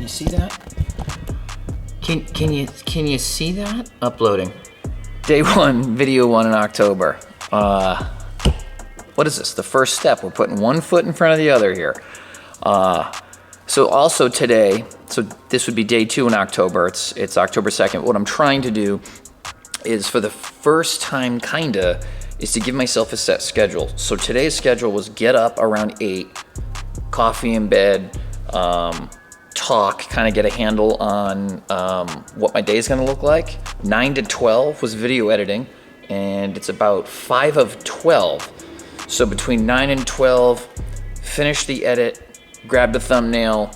Can you see that? Can you see that? Uploading. Day 1, video 1 in October. What is this? The first step. We're putting one foot in front of the other here. So also today, so this would be day 2 in October. It's October 2nd. What I'm trying to do is, for the first time, is to give myself a set schedule. So today's schedule was get up around 8, coffee in bed, talk, kind of get a handle on what my day is gonna look like. 9 to 12 was video editing, and it's about 5 of 12. So between 9 and 12, finish the edit, grab the thumbnail,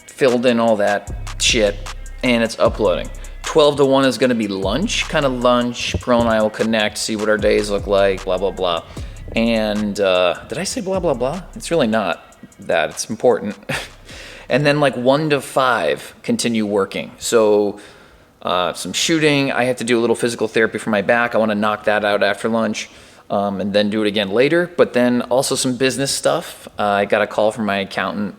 filled in all that shit, and it's uploading. 12 to 1 is gonna be lunch, Pearl and I will connect, see what our days look like, blah, blah, blah. And did I say blah, blah, blah? It's really not that, it's important. And then like 1 to 5, continue working. So some shooting, I have to do a little physical therapy for my back. I wanna knock that out after lunch, and then do it again later. But then also some business stuff. I got a call from my accountant.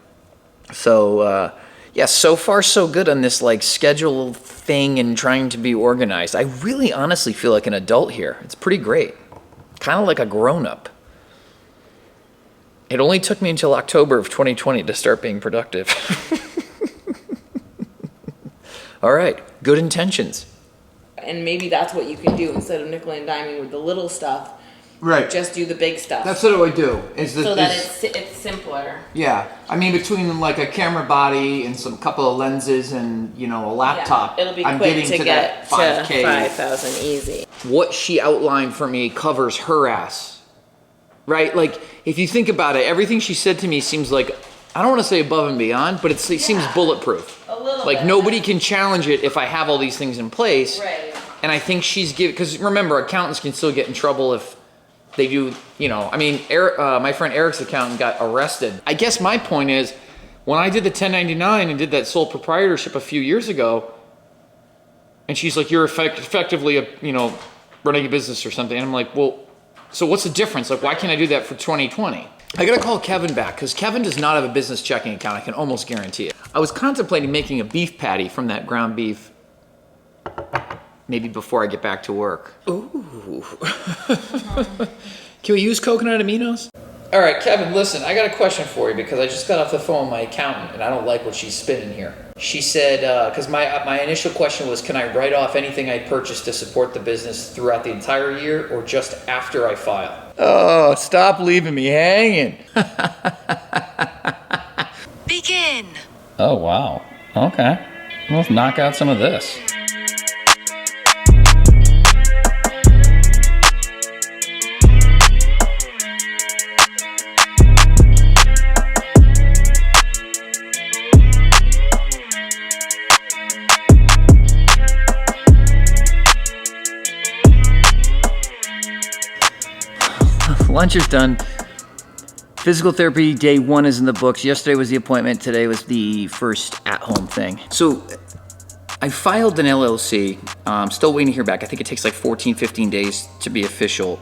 So yeah, so far so good on this like schedule thing and trying to be organized. I really honestly feel like an adult here. It's pretty great. Kind of like a grown-up. It only took me until October of 2020 to start being productive. All right, good intentions. And maybe that's what you can do instead of nickel and diming with the little stuff. Right. Just do the big stuff. That's what I would do. So that it's simpler. Yeah. I mean, between like a camera body and some couple of lenses and, you know, a laptop, Yeah, it'll be I'm quick getting to get that to 5K. 5,000 easy. What she outlined for me covers her ass. Right? Like, if you think about it, everything she said to me seems like, I don't want to say above and beyond, but it seems bulletproof. A little like, bit. nobody can challenge it if I have all these things in place. Right. And I think she's because remember, accountants can still get in trouble if they do, you know, I mean, my friend Eric's accountant got arrested. I guess my point is, when I did the 1099 and did that sole proprietorship a few years ago, and she's like, you're effectively, running a business or something. And I'm like, well, so what's the difference? Like, why can't I do that for 2020? I gotta call Kevin back, because Kevin does not have a business checking account, I can almost guarantee it. I was contemplating making a beef patty from that ground beef, maybe before I get back to work. Ooh. Can we use coconut aminos? All right, Kevin, listen, I got a question for you because I just got off the phone with my accountant and I don't like what she's spinning here. She said, because my initial question was, can I write off anything I purchased to support the business throughout the entire year or just after I file? Oh, stop leaving me hanging. Begin. Oh, wow. Okay. Let's knock out some of this. Lunch is done. Physical therapy day 1 is in the books. Yesterday was the appointment. Today was the first at-home thing. So I filed an LLC. I'm still waiting to hear back. I think it takes like 14, 15 days to be official.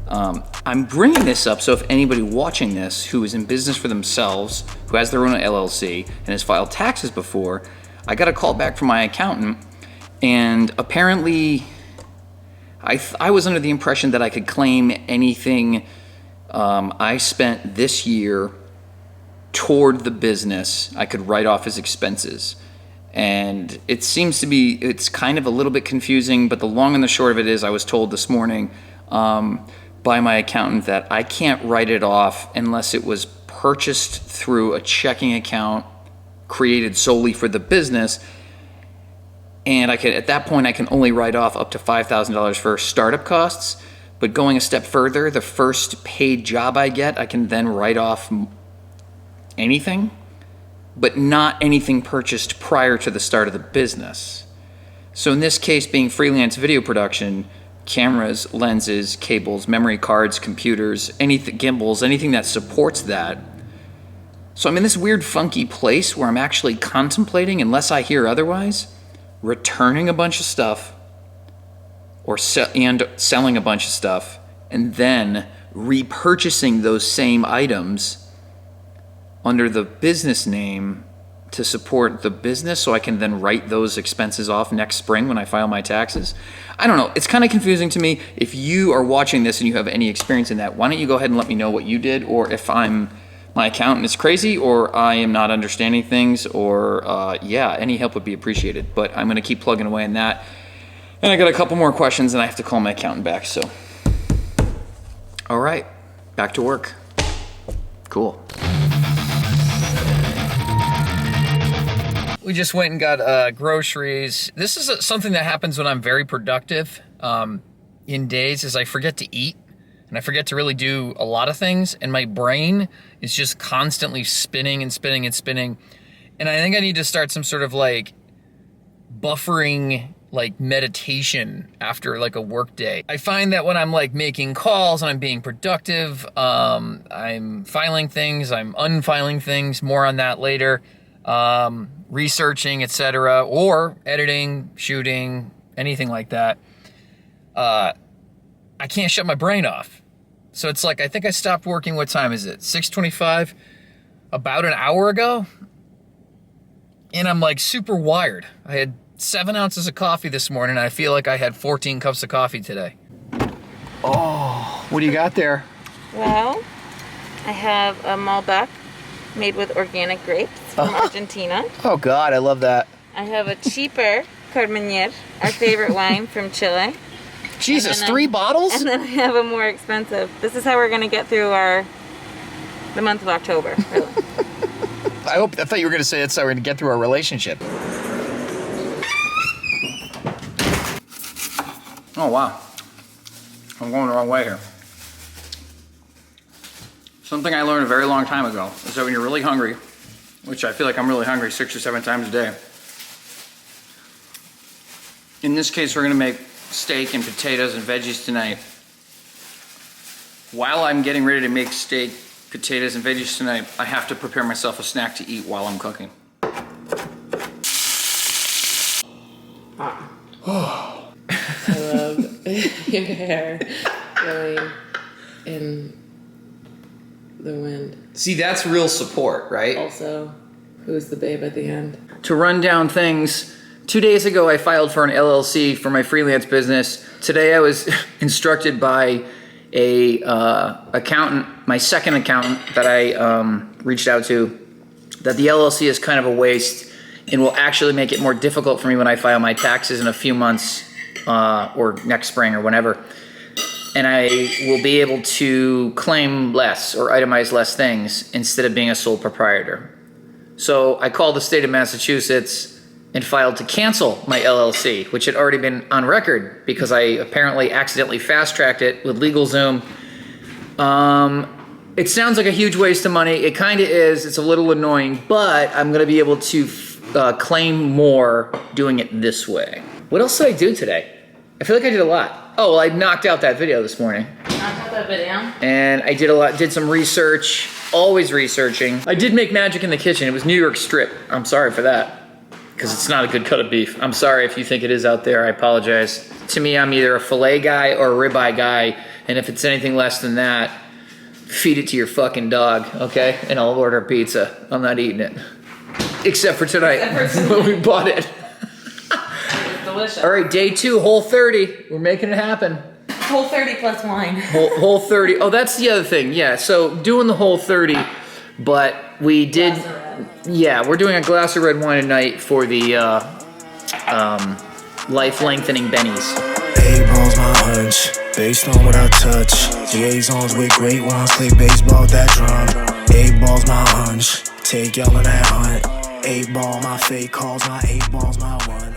I'm bringing this up so if anybody watching this who is in business for themselves, who has their own LLC and has filed taxes before, I got a call back from my accountant, and apparently I was under the impression that I could claim anything I spent this year toward the business. I could write off as expenses. And it seems to be, it's kind of a little bit confusing, but the long and the short of it is I was told this morning by my accountant that I can't write it off unless it was purchased through a checking account created solely for the business. And at that point, I can only write off up to $5,000 for startup costs. But going a step further, the first paid job I get, I can then write off anything, but not anything purchased prior to the start of the business. So in this case, being freelance video production, cameras, lenses, cables, memory cards, computers, anything, gimbals, anything that supports that. So I'm in this weird funky place where I'm actually contemplating, unless I hear otherwise, returning a bunch of stuff and selling a bunch of stuff and then repurchasing those same items under the business name to support the business so I can then write those expenses off next spring when I file my taxes. I don't know. It's kind of confusing to me. If you are watching this and you have any experience in that, why don't you go ahead and let me know what you did, or if my accountant is crazy, or I am not understanding things, or yeah, any help would be appreciated. But I'm gonna keep plugging away in that. And I got a couple more questions and I have to call my accountant back, so. All right, back to work. Cool. We just went and got groceries. This is something that happens when I'm very productive in days, is I forget to eat and I forget to really do a lot of things, and my brain is just constantly spinning and spinning and spinning. And I think I need to start some sort of like buffering, like meditation after like a work day. I find that when I'm like making calls and I'm being productive, I'm filing things, I'm unfiling things, more on that later, researching, etc., or editing, shooting, anything like that. I can't shut my brain off. So it's like, I think I stopped working, what time is it? 6:25, about an hour ago. And I'm like super wired. I had 7 ounces of coffee this morning, and I feel like I had 14 cups of coffee today. Oh, what do you got there? Well, I have a Malbec made with organic grapes from Argentina. Oh God, I love that. I have a cheaper Carmenere, our favorite wine from Chile. Jesus, 3 bottles? And then I have a more expensive. This is how we're gonna get through the month of October, really. I thought you were gonna say that's how we're gonna get through our relationship. Oh wow, I'm going the wrong way here. Something I learned a very long time ago is that when you're really hungry, which I feel like I'm really hungry 6 or 7 times a day. In this case, we're gonna make steak and potatoes and veggies tonight. While I'm getting ready to make steak, potatoes, and veggies tonight, I have to prepare myself a snack to eat while I'm cooking. I love your hair blowing in the wind. See, that's real support, right? Also, who's the babe at the end? To run down things, 2 days ago I filed for an LLC for my freelance business. Today I was instructed by a accountant, my second accountant that I reached out to, that the LLC is kind of a waste and will actually make it more difficult for me when I file my taxes in a few months or next spring or whenever. And I will be able to claim less or itemize less things instead of being a sole proprietor. So I called the state of Massachusetts and filed to cancel my LLC, which had already been on record because I apparently accidentally fast-tracked it with LegalZoom. It sounds like a huge waste of money. It kind of is. It's a little annoying, but I'm gonna be able to claim more doing it this way. What else did I do today? I feel like I did a lot. Oh, well, I knocked out that video this morning. Knocked out that video? And I did some research, always researching. I did make magic in the kitchen. It was New York strip. I'm sorry for that, because it's not a good cut of beef. I'm sorry if you think it is out there, I apologize. To me, I'm either a filet guy or a ribeye guy, and if it's anything less than that, feed it to your fucking dog, okay? And I'll order pizza. I'm not eating it. Except for tonight, when we bought it. It's delicious. All right, day 2, Whole30. We're making it happen. Whole30 plus wine. Whole30. Oh, that's the other thing. Yeah, so doing the Whole30, but we did. Yeah, we're doing a glass of red wine tonight for the life-lengthening bennies. A-ball's my hunch, based on what I touch. Liaisons with great ones, play baseball, that drum. A-ball's my hunch, take y'all on that hunt. 8-ball, my fake calls, my 8 balls, my one.